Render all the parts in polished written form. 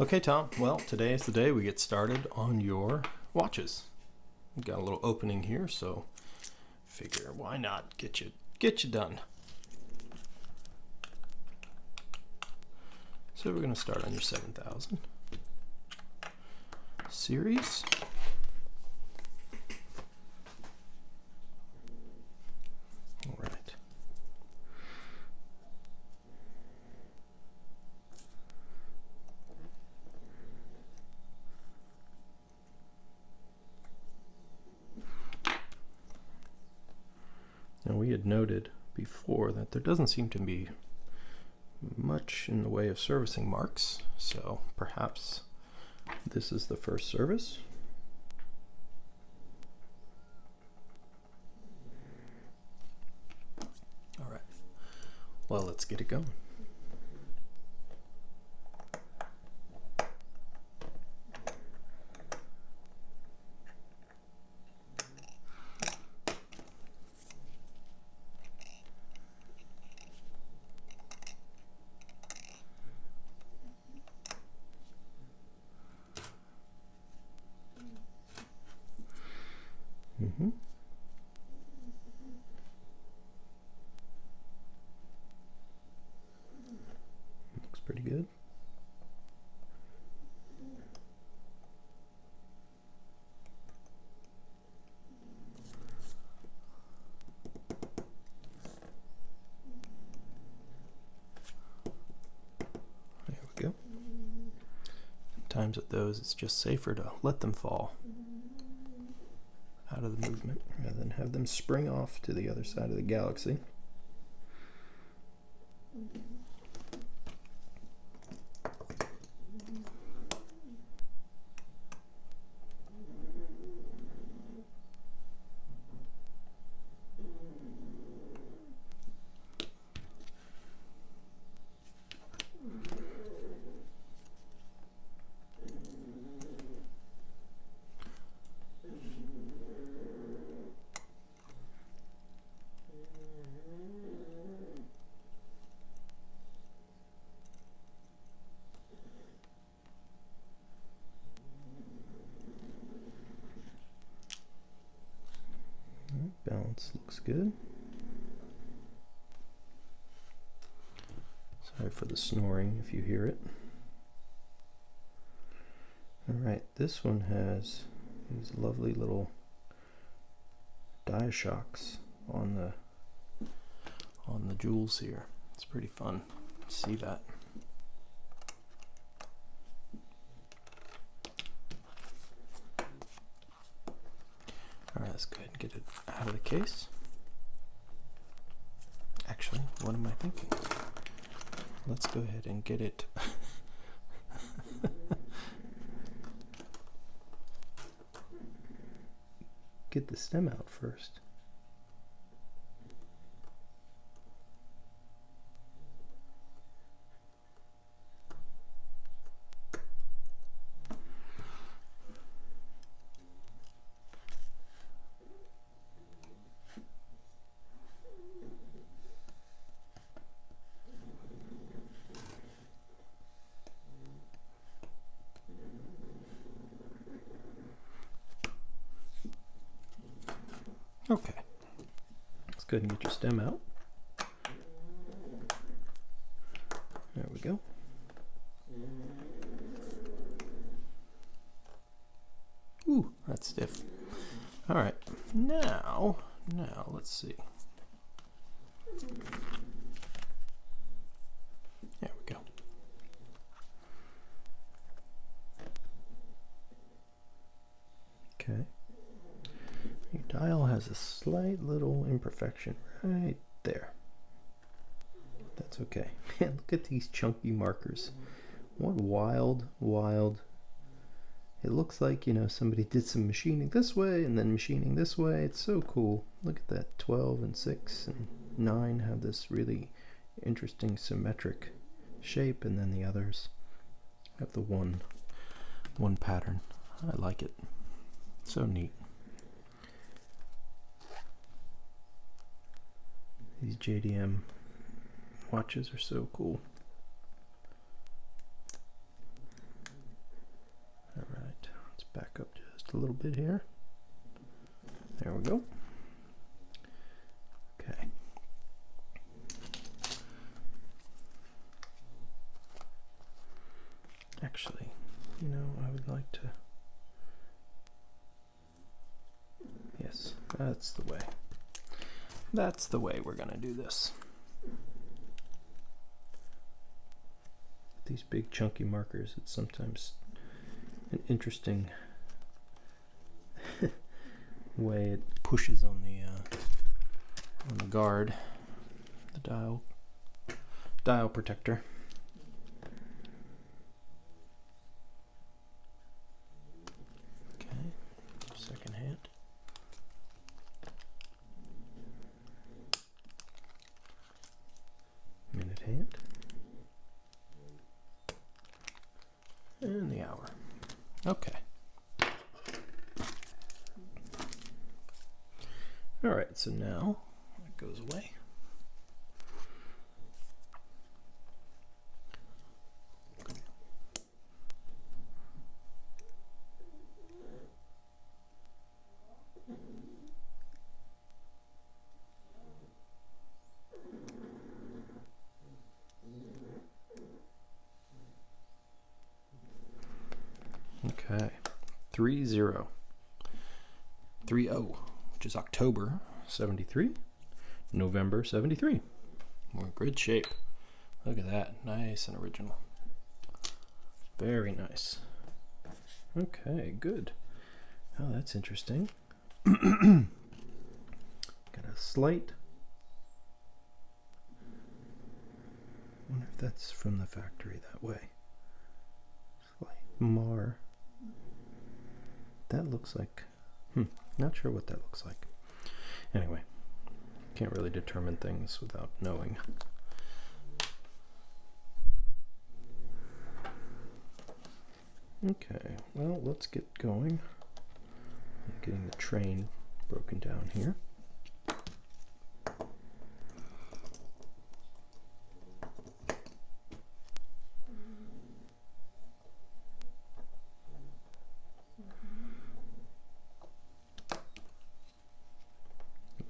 Okay, Tom. Well, today is the day we get started on your watches. We've got a little opening here, so figure why not get you done. So we're going to start on your 7000 series. All right. Now we had noted before that there doesn't seem to be much in the way of servicing marks, so perhaps this is the first service. All right, well, let's get it going. Looks pretty good. There we go. Sometimes with those, it's just safer to let them fall out of the movement rather than have them spring off to the other side of the galaxy. Balance looks good. Sorry for the snoring if you hear it. Alright, this one has these lovely little die shocks on the jewels here. It's pretty fun to see that. Alright, let's go ahead and get it out of the case. Actually, what am I thinking? Let's go ahead and get it. Get the stem out first. Okay, let's go ahead and get your stem out. There we go. Ooh, that's stiff. All right, now let's see. There we go. Okay. Your dial has a slight little imperfection right there. That's okay. Man, look at these chunky markers. What wild. It looks like, you know, somebody did some machining this way and then machining this way. It's so cool. Look at that. 12 and 6 and 9 have this really interesting symmetric shape, and then the others have the one pattern. I like it. So neat. These JDM watches are so cool. just a little bit here. There we go. Okay. Actually, you know, I would like to... Yes, that's the way. That's the way we're gonna do this. These big chunky markers, it's sometimes an interesting way it pushes on the guard, the dial protector. Okay, second hand. Minute hand. And the hour. Okay. All right, so now that goes away. Okay, 30, which is October 73, November 73. We're in good shape. Look at that, nice and original. Very nice. Okay, good. Oh, that's interesting. Got a slight. I wonder if that's from the factory that way. Slight mar. That looks like, not sure what that looks like. Anyway, can't really determine things without knowing. Okay, well, let's get going. I'm getting the train broken down here.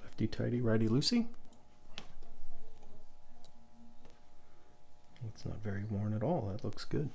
Lefty tighty, righty loosey. It's not very worn at all. That looks good.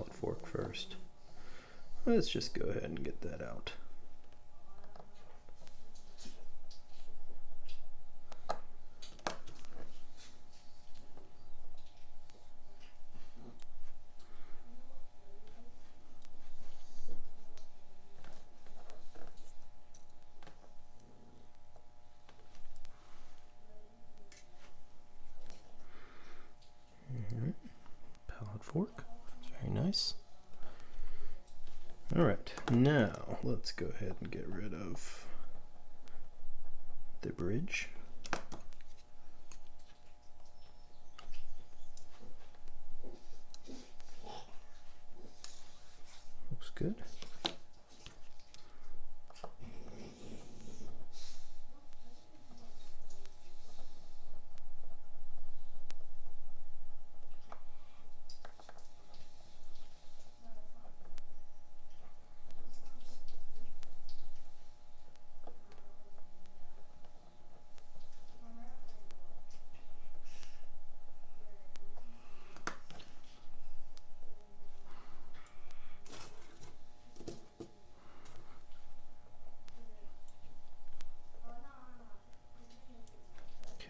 Fork first. Let's just go ahead and get that out. Pallet fork. Very nice. All right, now let's go ahead and get rid of the bridge. Looks good.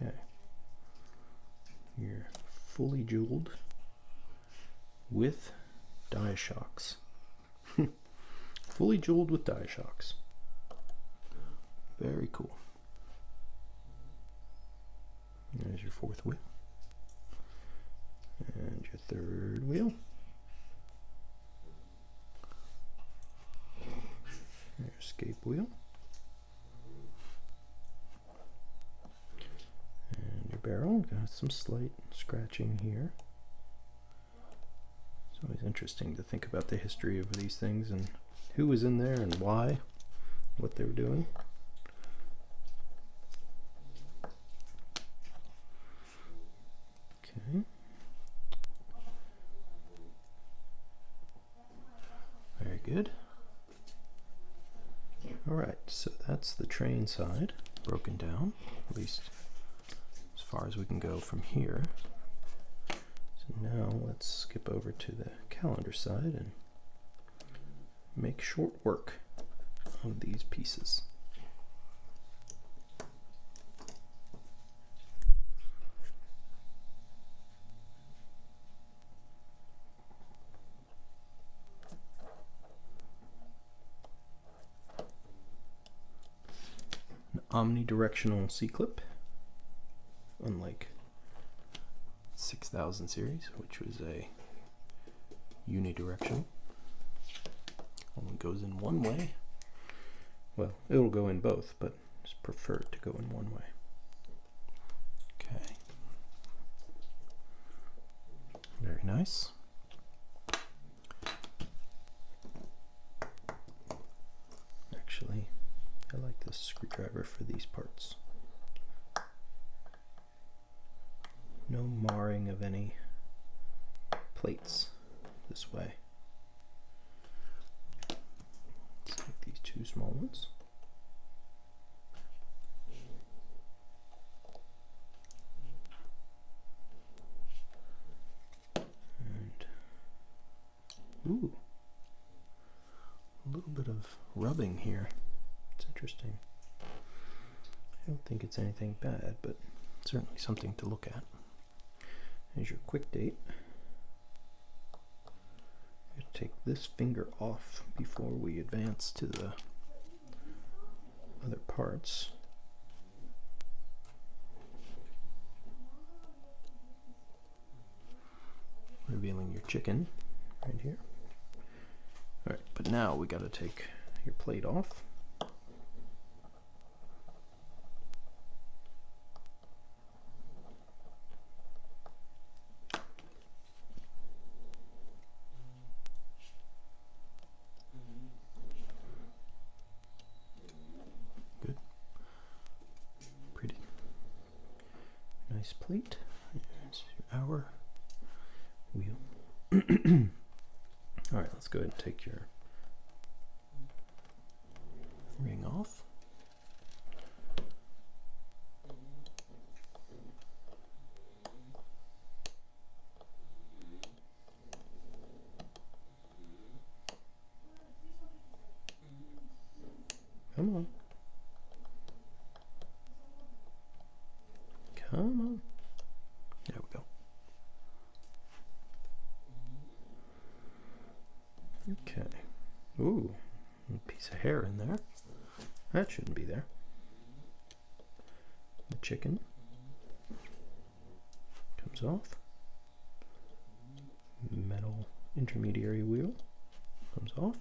Okay, you're fully jeweled with die shocks. Fully jeweled with die shocks. Very cool. There's your fourth wheel. And your third wheel. Your escape wheel. And your barrel. Got some slight scratching here. It's always interesting to think about the history of these things and who was in there and why, what they were doing. Okay. Very good. All right, so that's the train side broken down, at least as far as we can go from here. So now let's skip over to the calendar side and make short work of these pieces. An omnidirectional C-clip, unlike 6000 series, which was a unidirectional. Only goes in one way. Well, it'll go in both, but it's preferred to go in one way. Okay. Very nice. Actually, I like this screwdriver for these parts. No marring of any plates this way. Let's take these two small ones. And, ooh, a little bit of rubbing here. It's interesting. I don't think it's anything bad, but certainly something to look at. Here's your quick date. Take this finger off before we advance to the other parts. Revealing your chicken right here. All right, but now we got to take your plate off. Nice plate. Here's your hour wheel. All right, let's go ahead and take your ring off. Come on. Come on. There we go. Okay. Ooh, a piece of hair in there. That shouldn't be there. The chicken comes off. Metal intermediary wheel comes off.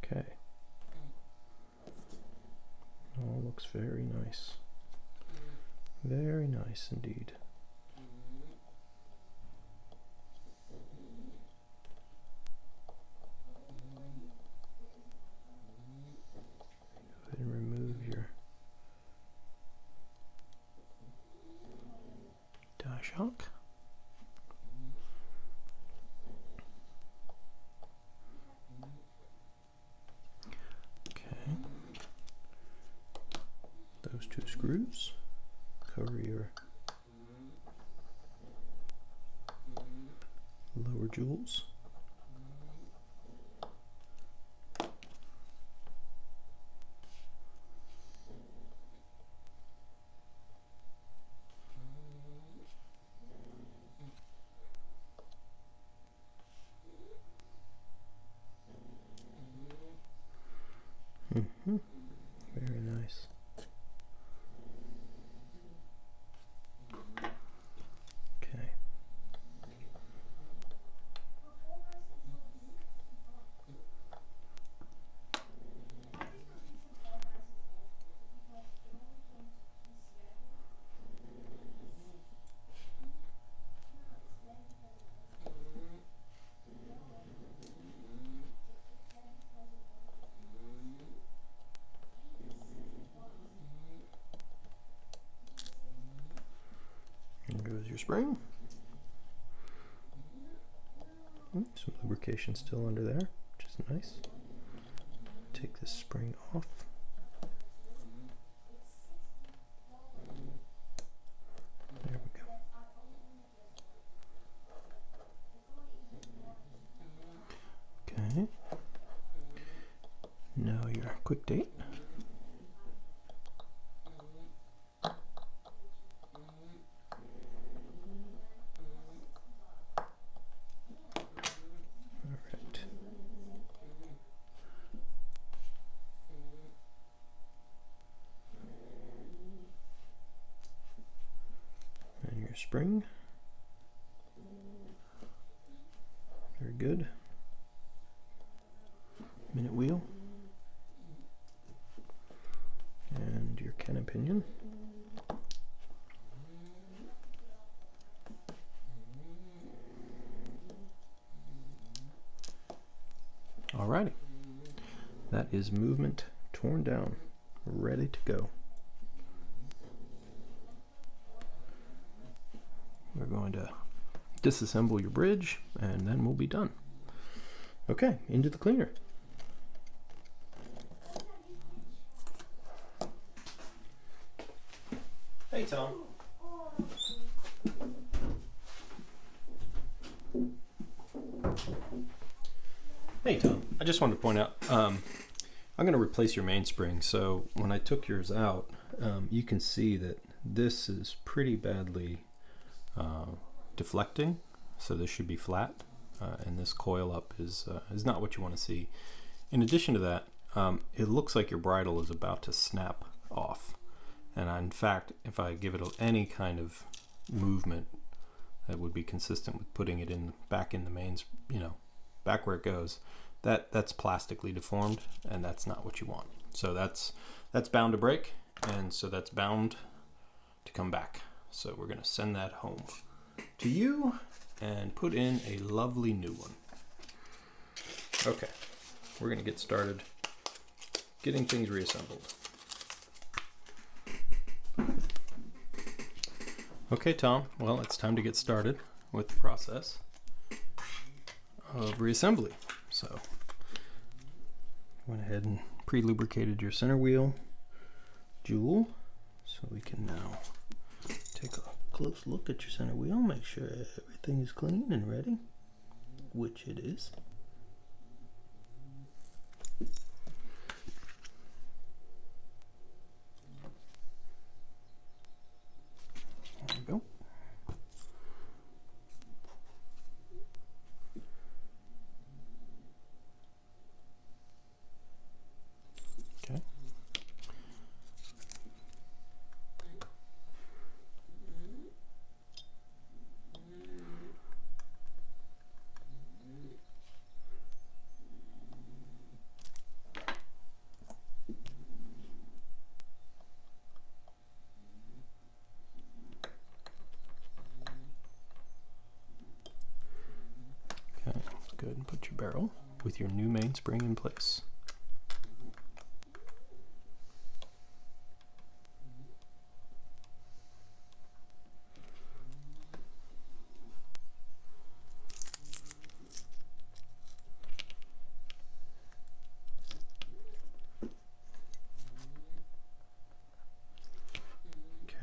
Okay. All looks very nice. Very nice indeed. Go ahead and remove your die shock. Those two screws cover your lower jewels. Very nice. Okay. There goes your spring. Some lubrication still under there, which is nice. Take this spring off. There we go. Okay. Now your quick date. Spring. Very good. Minute wheel. And your cannon pinion. Alrighty. That is movement torn down, ready to go. We're going to disassemble your bridge and then we'll be done. Okay, into the cleaner. Hey, Tom. Hey, Tom. I just wanted to point out, I'm going to replace your mainspring. So when I took yours out, you can see that this is pretty badly deflecting, so this should be flat, and this coil up is not what you want to see. In addition to that, it looks like your bridle is about to snap off, and in fact, if I give it any kind of movement that would be consistent with putting it back in the mains, back where it goes, that's plastically deformed, and that's not what you want. So that's bound to break, and so that's bound to come back. So we're going to send that home to you and put in a lovely new one. Okay, we're going to get started getting things reassembled. Okay, Tom, well, it's time to get started with the process of reassembly. So went ahead and pre-lubricated your center wheel jewel, so we can now take a close look at your center wheel, make sure everything is clean and ready, which it is. There we go. Okay. Okay, let's go ahead and put your barrel with your new mainspring in place.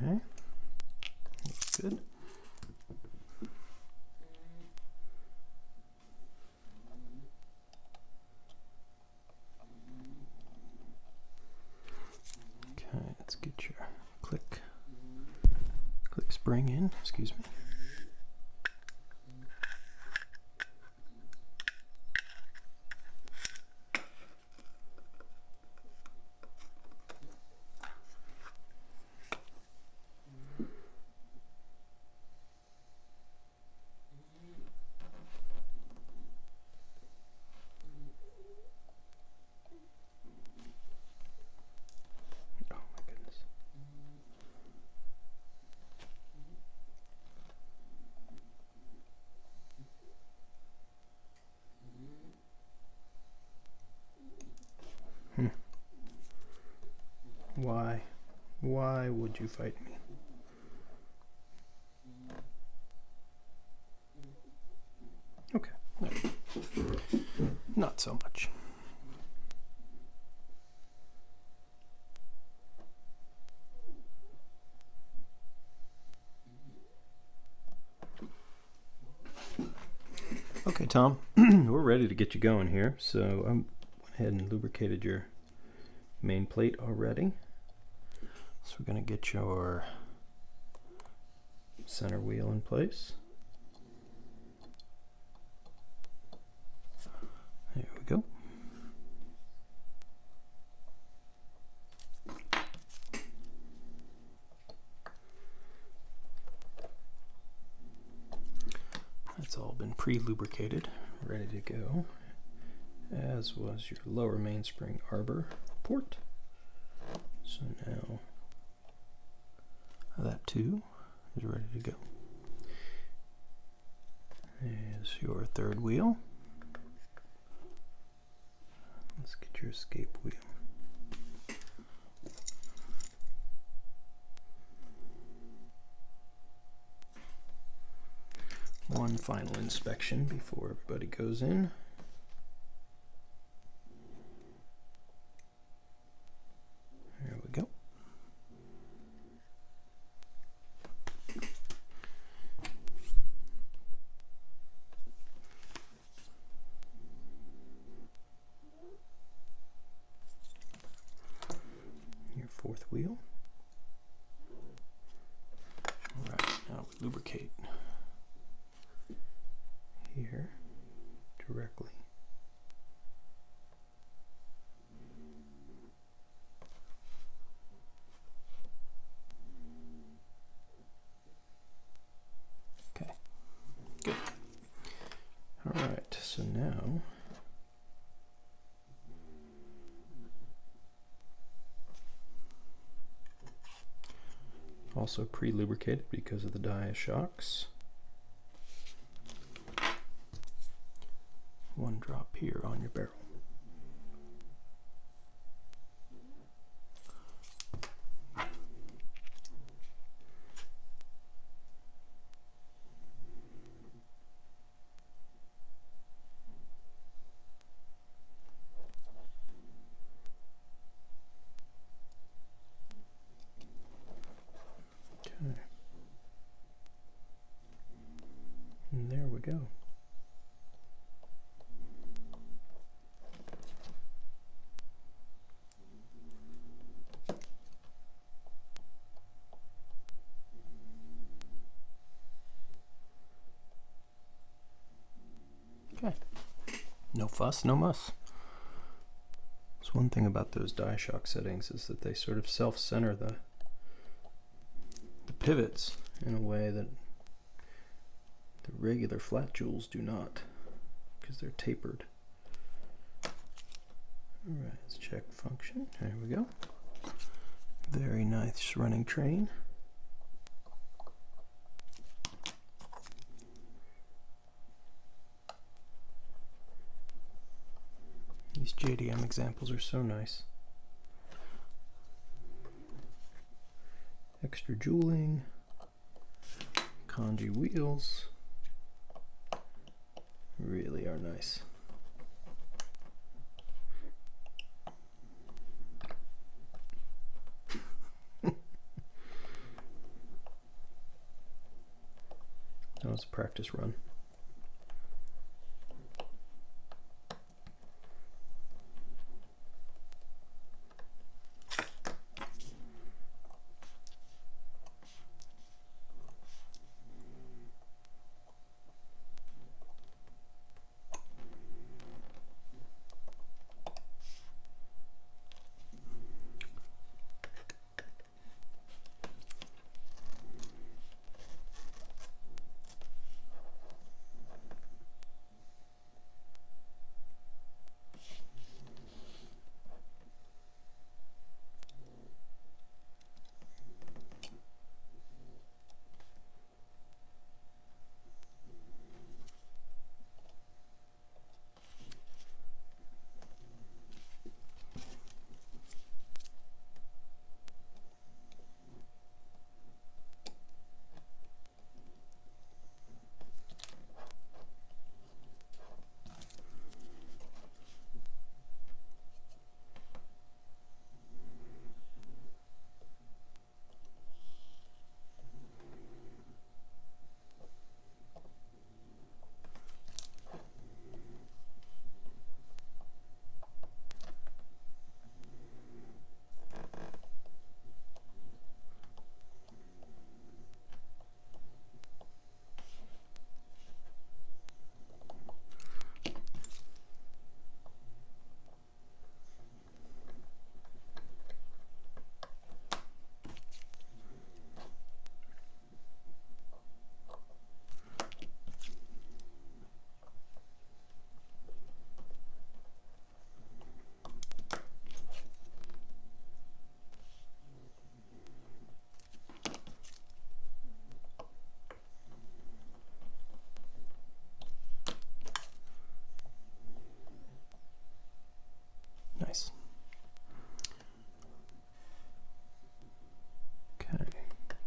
Okay, looks good. Okay, let's get your click spring in, excuse me. Why? Why would you fight me? Okay. No. Not so much. Okay, Tom, we're ready to get you going here. So I went ahead and lubricated your main plate already. So we're going to get your center wheel in place. There we go. That's all been pre-lubricated, ready to go, as was your lower mainspring arbor port. So now that too is ready to go. There's your third wheel. Let's get your escape wheel. One final inspection before everybody goes in. There we go. Your fourth wheel. All right, now we lubricate here directly. Okay, good. All right, so now also pre-lubricated because of the dia shocks. One drop here on your barrel. Okay. And there we go. Okay. No fuss, no muss. So one thing about those die shock settings is that they sort of self-center the pivots in a way that the regular flat jewels do not, because they're tapered. Alright, let's check function. There we go. Very nice running train. These JDM examples are so nice. Extra jeweling, kanji wheels, really are nice. That was a practice run.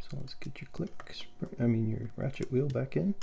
So let's get your your ratchet wheel back in.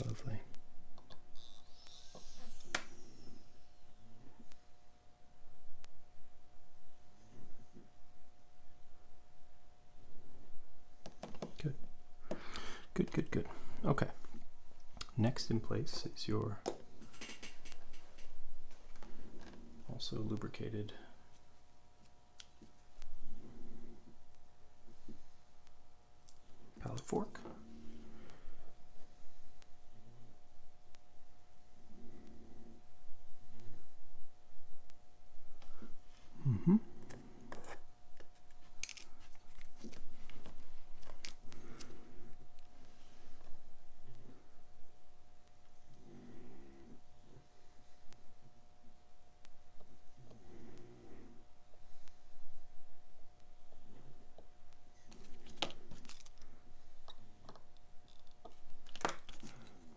Lovely. Good. Good, good, good. Okay. Next in place is your also lubricated pallet fork.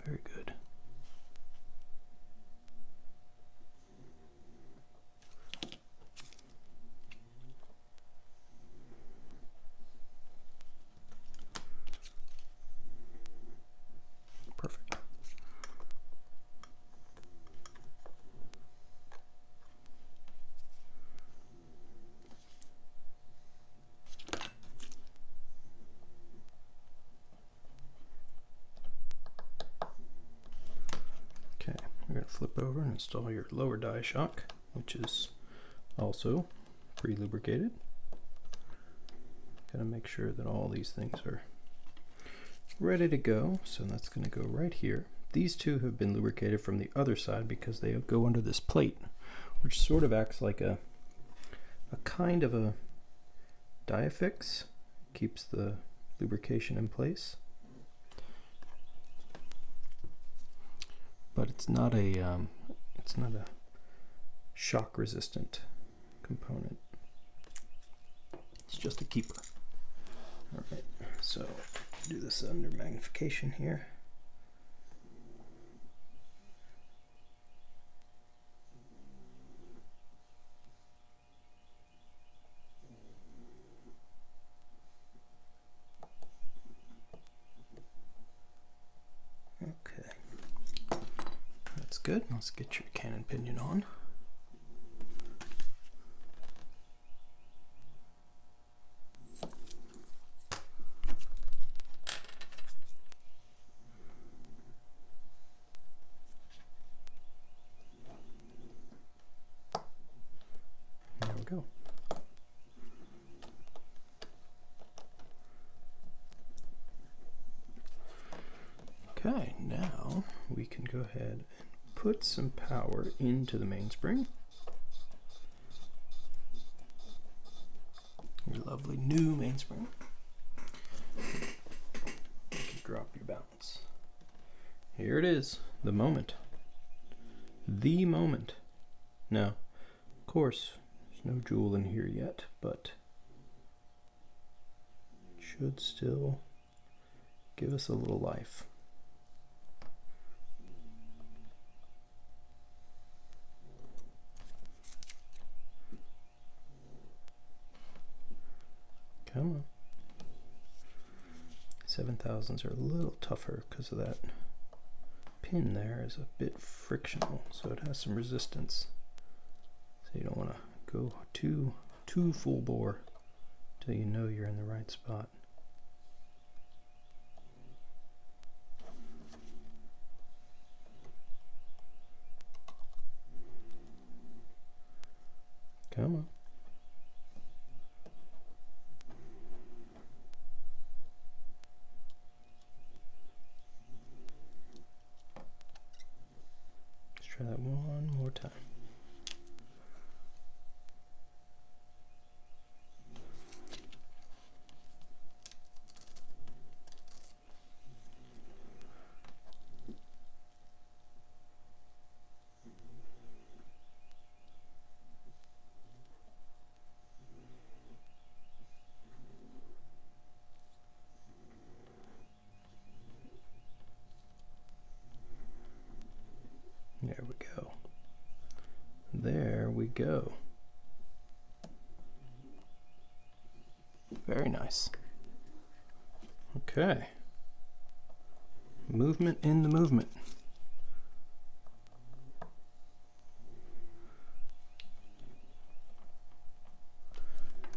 Very good. Perfect. Okay, we're going to flip over and install your lower die shock, which is also pre-lubricated. Got to make sure that all these things are ready to go, so that's going to go right here. These two have been lubricated from the other side because they go under this plate, which sort of acts like a kind of a diaffix, keeps the lubrication in place. But it's not a shock resistant component. It's just a keeper. All right, so do this under magnification here. Okay, that's good. Let's get your cannon pinion on. There we go. Okay, now we can go ahead and put some power into the mainspring. Your lovely new mainspring. You can drop your balance. Here it is, the moment. The moment. Now, of course, there's no jewel in here yet, but it should still give us a little life. Come on. 7,000s are a little tougher because of that pin there is a bit frictional, so it has some resistance. So you don't want to go too full bore till you know you're in the right spot. Come on. Let's try that one more time. There we go. There we go. Very nice. Okay. Movement in the movement.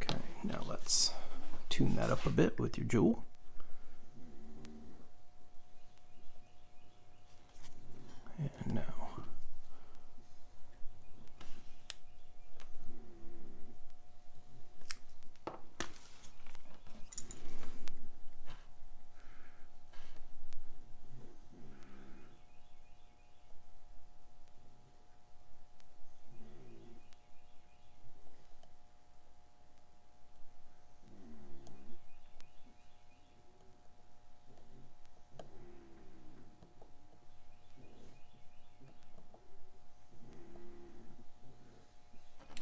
Okay, now let's tune that up a bit with your jewel. And now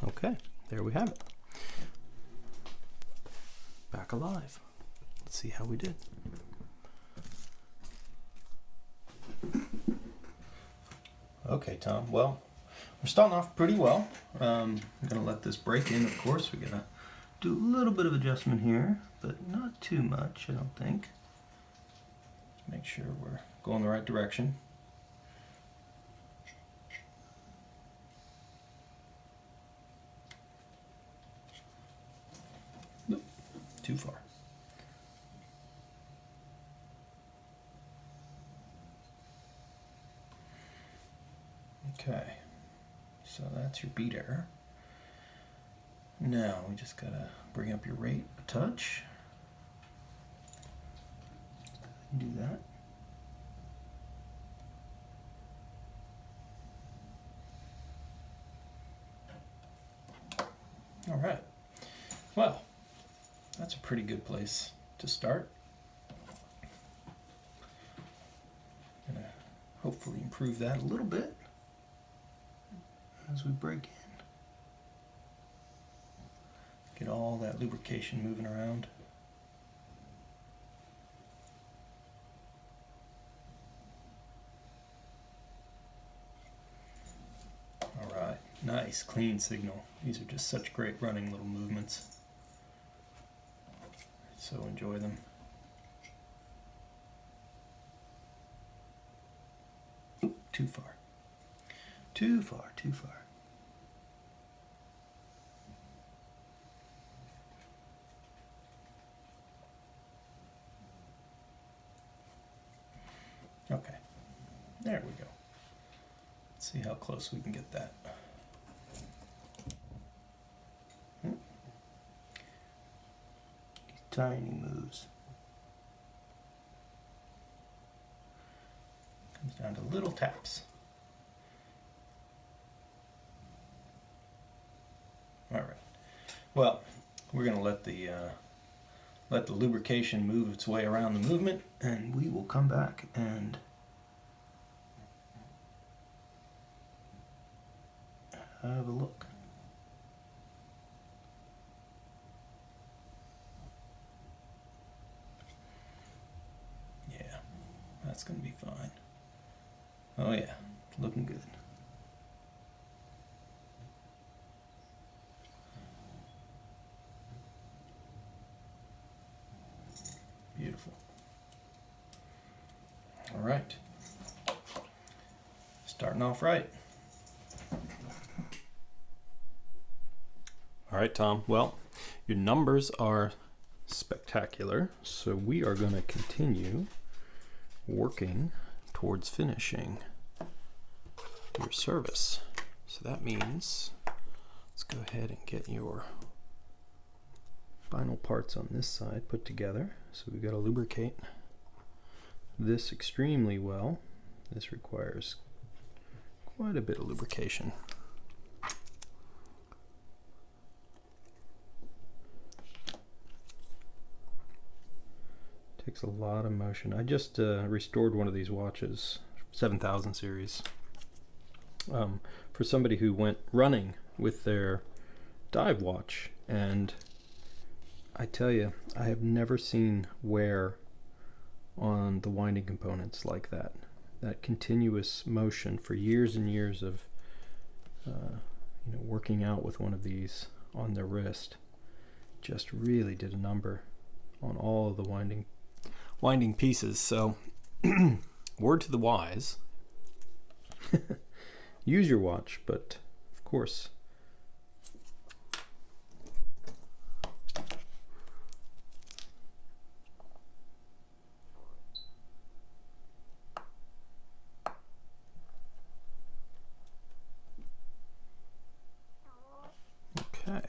okay, there we have it. Back alive. Let's see how we did. Okay, Tom. Well, we're starting off pretty well. I'm gonna let this break in, of course. We're gonna do a little bit of adjustment here, but not too much, I don't think. Make sure we're going the right direction. Nope, too far. Okay, so that's your beat error. Now we just gotta bring up your rate a touch. Do that. All right. Well, that's a pretty good place to start. Gonna hopefully improve that a little bit as we break in. Get all that lubrication moving around. All right, nice, clean signal. These are just such great running little movements. So enjoy them. Oop, too far. Too far, too far. Okay, there we go. Let's see how close we can get that. Tiny moves. Comes down to little taps. All right. Well, we're going to let the lubrication move its way around the movement, and we will come back and have a look. Yeah, that's going to be fine. Oh yeah, looking good. Beautiful. All right. Starting off right. All right, Tom. Well, your numbers are spectacular, so we are going to continue working towards finishing your service. So that means let's go ahead and get your final parts on this side put together. So we've got to lubricate this extremely well. This requires quite a bit of lubrication. Takes a lot of motion. I just restored one of these watches, 7000 series, for somebody who went running with their dive watch, and I tell you, I have never seen wear on the winding components like that. That continuous motion for years and years of working out with one of these on their wrist just really did a number on all of the winding pieces. So word to the wise, use your watch, but of course okay.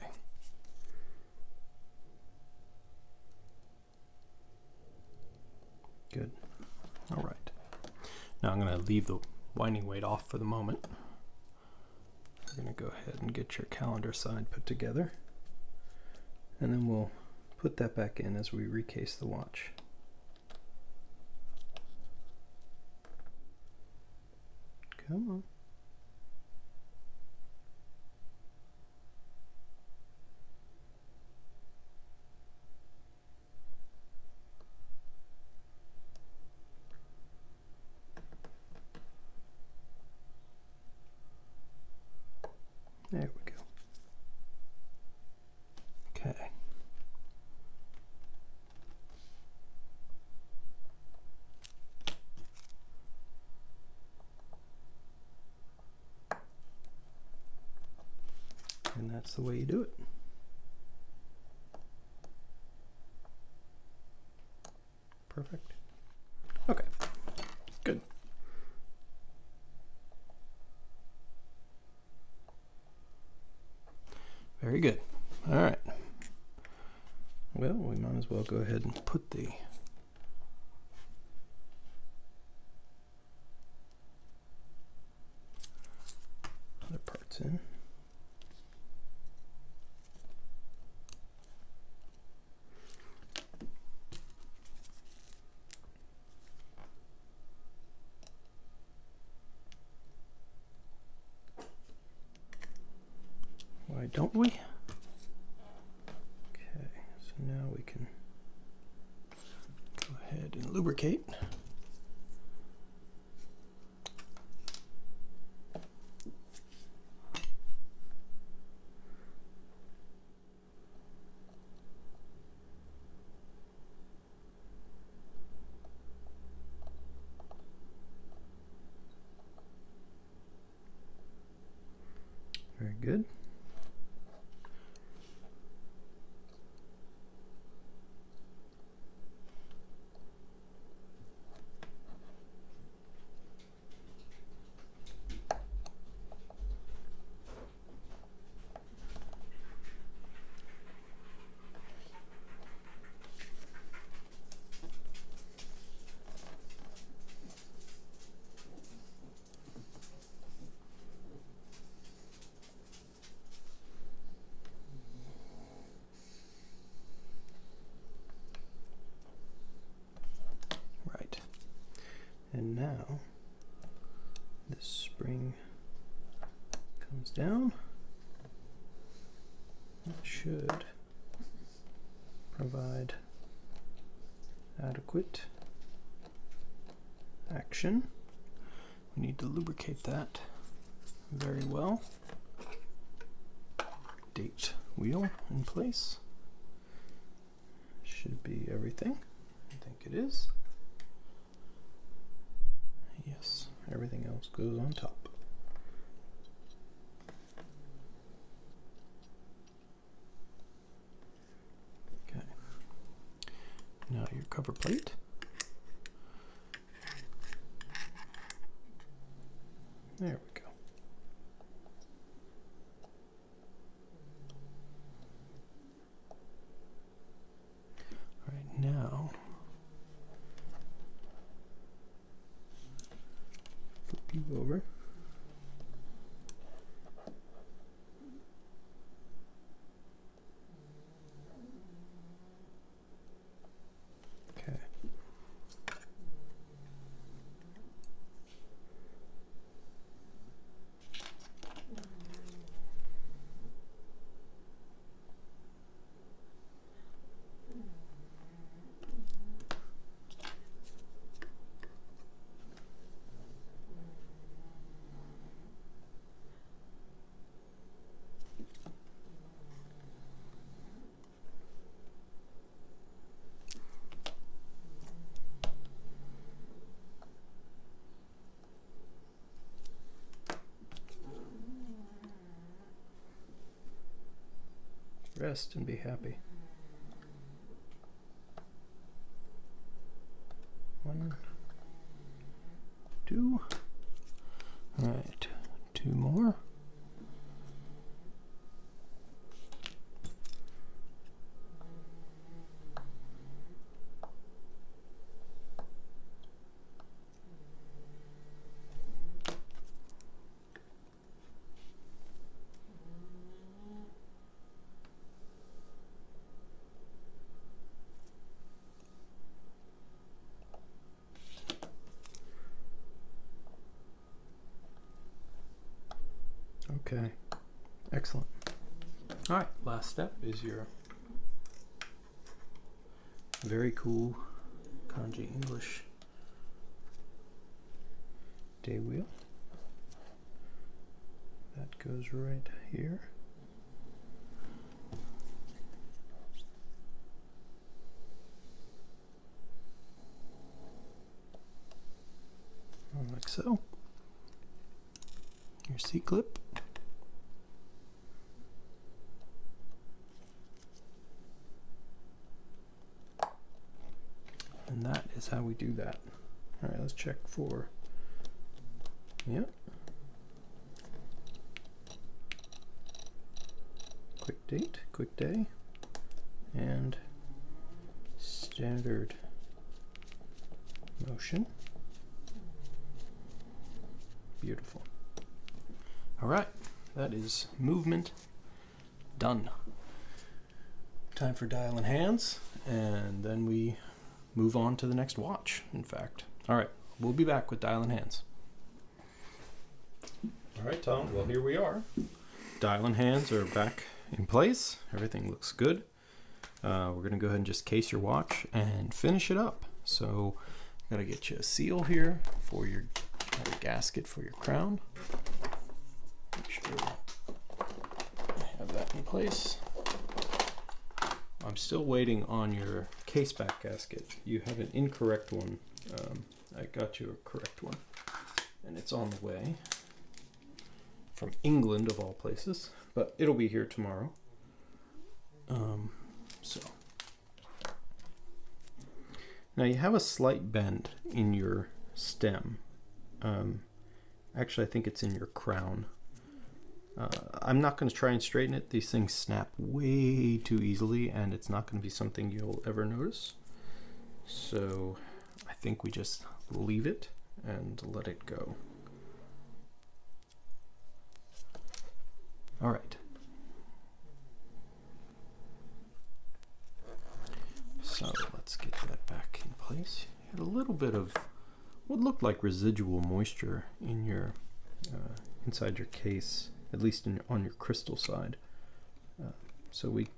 Good. All right. Now I'm going to leave the winding weight off for the moment. We're going to go ahead and get your calendar side put together, and then we'll put that back in as we recase the watch. Come on. There we go. Okay. And that's the way you do it. Perfect. Okay. Good. Very good. All right. Well, we might as well go ahead and put the other parts in. Why don't we? Okay, so now we can go ahead and lubricate. Very good. And now this spring comes down. It should provide adequate action. We need to lubricate that very well. Date wheel in place. Should be everything. I think it is. Yes, everything else goes on top. cover plate. There we go. All right, now flip you over. Okay. Rest and be happy. 1, 2. All right, 2 more. Okay, excellent. All right, last step is your very cool kanji English day wheel. That goes right here. Like so. Your C-clip. And that is how we do that. All right, let's check for, yeah. Quick date, quick day, and standard motion. Beautiful. All right, that is movement done. Time for dial and hands, and then we move on to the next watch, in fact. All right, we'll be back with dial and hands. All right, Tom, well, here we are. Dial and hands are back in place. Everything looks good. We're going to go ahead and just case your watch and finish it up. So, got to get you a seal here for your gasket for your crown. Make sure I have that in place. I'm still waiting on your case back gasket. You have an incorrect one. I got you a correct one, and it's on the way from England of all places, but it'll be here tomorrow. So now you have a slight bend in your stem. Actually, I think it's in your crown. I'm not going to try and straighten it. These things snap way too easily, and it's not going to be something you'll ever notice. So I think we just leave it and let it go. All right. So let's get that back in place. You had a little bit of what looked like residual moisture in your inside your case, at least on your crystal side. So we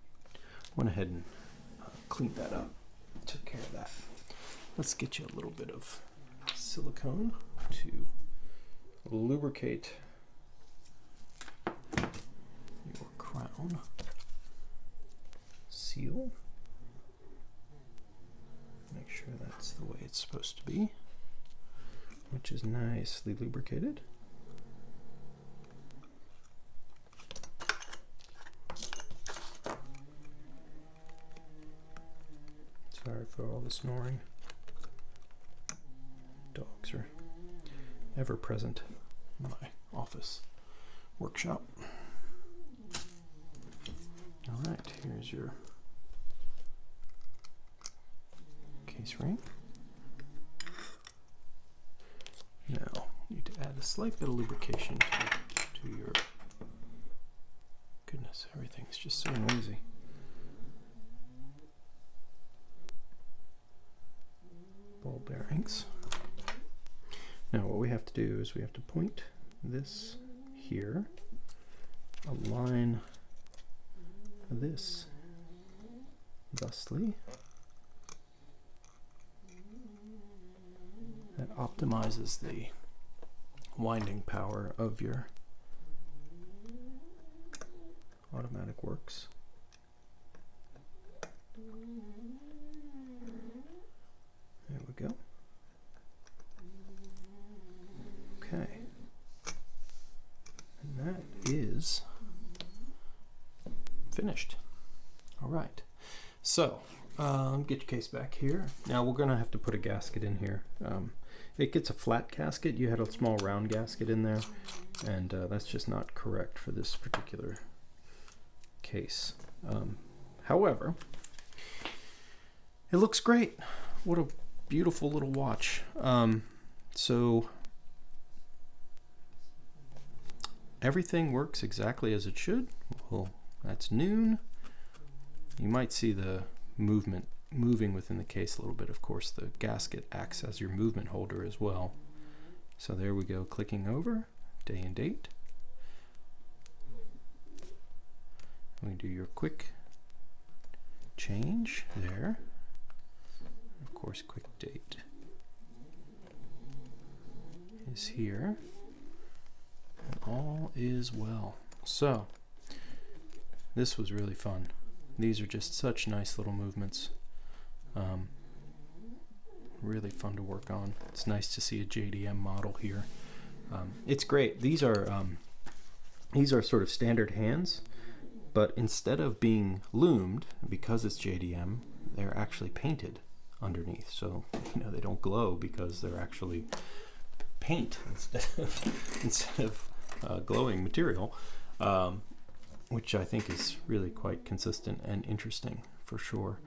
went ahead and cleaned that up, took care of that. Let's get you a little bit of silicone to lubricate your crown seal. Make sure that's the way it's supposed to be, which is nicely lubricated. Sorry for all the snoring. Dogs are ever present in my office workshop. All right, here's your case ring. Now, you need to add a slight bit of lubrication to your, goodness, everything's just so noisy. Ball bearings. Now what we have to do is we have to point this here, align this thusly. That optimizes the winding power of your automatic works. There we go. Okay. And that is finished. All right. So, get your case back here. Now we're gonna have to put a gasket in here. It gets a flat gasket. You had a small round gasket in there, and that's just not correct for this particular case. However, it looks great. What a beautiful little watch. So everything works exactly as it should. Well, that's noon. You might see the movement moving within the case a little bit. Of course, the gasket acts as your movement holder as well. So there we go, clicking over, day and date. We do your quick change there. Of course, quick date is here. And all is well. So, this was really fun. These are just such nice little movements. Really fun to work on. It's nice to see a JDM model here. It's great. These are sort of standard hands, but instead of being loomed, because it's JDM, they're actually painted underneath. So they don't glow because they're actually paint instead of glowing material, which I think is really quite consistent and interesting for sure.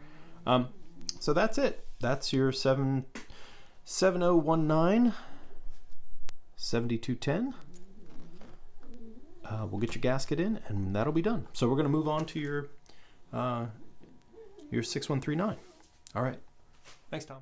So that's it. That's your 7019 7210. We'll get your gasket in, and that'll be done. So we're going to move on to your 6139. All right. Thanks, Tom.